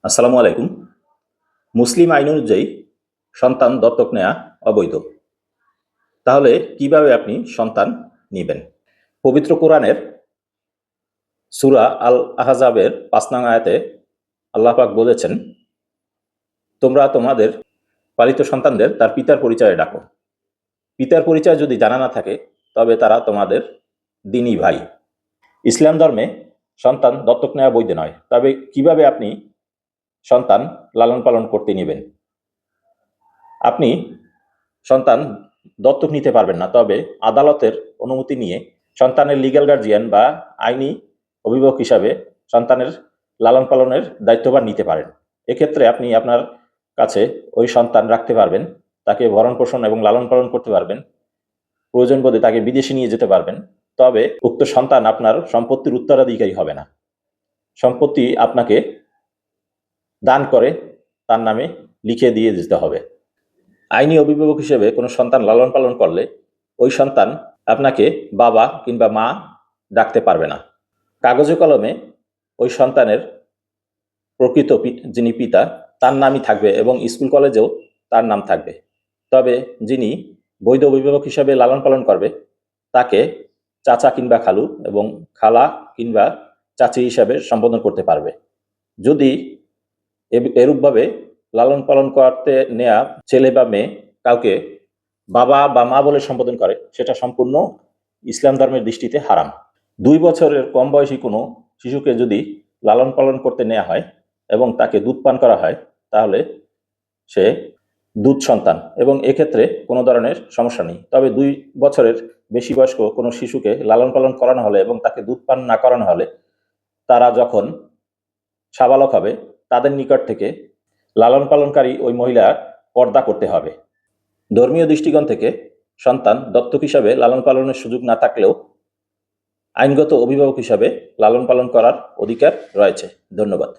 আসসালামু আলাইকুম। মুসলিম আইন অনুযায়ী সন্তান দত্তক নেওয়া অবৈধ। তাহলে কিভাবে আপনি সন্তান নিবেন? পবিত্র কোরআনের সূরা আল আহজাবের ৫ নং আয়াতে আল্লাহ পাক বলেছেন, তোমরা তোমাদের পালিত সন্তানদের তার পিতার পরিচয়ে ডাকো। পিতার পরিচয় যদি জানা না থাকে তবে তারা তোমাদের দ্বীনি ভাই। ইসলাম ধর্মে সন্তান দত্তক নেওয়া বৈধ নয়। তবে কিভাবে আপনি সন্তান লালন পালন করতে নিবেন? আপনি সন্তান দত্তক নিতে পারবেন না, তবে আদালতের অনুমতি নিয়ে সন্তানের লিগ্যাল গার্জিয়ান বা আইনি অভিভাবক হিসাবে সন্তানের লালন পালনের দায়িত্বভার নিতে পারেন। এক্ষেত্রে আপনি আপনার কাছে ওই সন্তান রাখতে পারবেন, তাকে ভরণ পোষণ এবং লালন পালন করতে পারবেন, প্রয়োজন বোধে তাকে বিদেশে নিয়ে যেতে পারবেন। তবে উক্ত সন্তান আপনার সম্পত্তির উত্তরাধিকারী হবে না। সম্পত্তি আপনাকে দান করে তার নামে লিখে দিয়ে দিতে হবে। আইনি অভিভাবক হিসেবে কোনো সন্তান লালন পালন করলে ওই সন্তান আপনাকে বাবা কিংবা মা ডাকতে পারবে না। কাগজে কলমে ওই সন্তানের প্রকৃত যিনি পিতা তার নামই থাকবে এবং স্কুল কলেজেও তার নাম থাকবে। তবে যিনি বৈধ অভিভাবক হিসাবে লালন পালন করবে তাকে চাচা কিংবা খালু এবং খালা কিংবা চাচি হিসাবে সম্বোধন করতে পারবে। যদি এরূপভাবে লালন পালন করতে নেয়া ছেলে বা মেয়ে কাউকে বাবা বা মা বলে সম্বোধন করে, সেটা সম্পূর্ণ ইসলাম ধর্মের দৃষ্টিতে হারাম। 2 বছরের কম বয়সী কোনো শিশুকে যদি লালন পালন করতে নেওয়া হয় এবং তাকে দুধ পান করা হয়, তাহলে সে দুধ সন্তান এবং এক্ষেত্রে কোনো ধরনের সমস্যা নেই। তবে 2 বছরের বেশি বয়স্ক কোনো শিশুকে লালন পালন করানো হলে এবং তাকে দুধ পান না করানো হলে তারা যখন সাবালক হবে তাদের নিকট থেকে লালন পালনকারী ওই মহিলা পর্দা করতে হবে। ধর্মীয় দৃষ্টিকোণ থেকে সন্তান দত্তক হিসাবে লালন পালনের সুযোগ না থাকলেও আইনগত অভিভাবক হিসাবে লালন পালন করার অধিকার রয়েছে। ধন্যবাদ।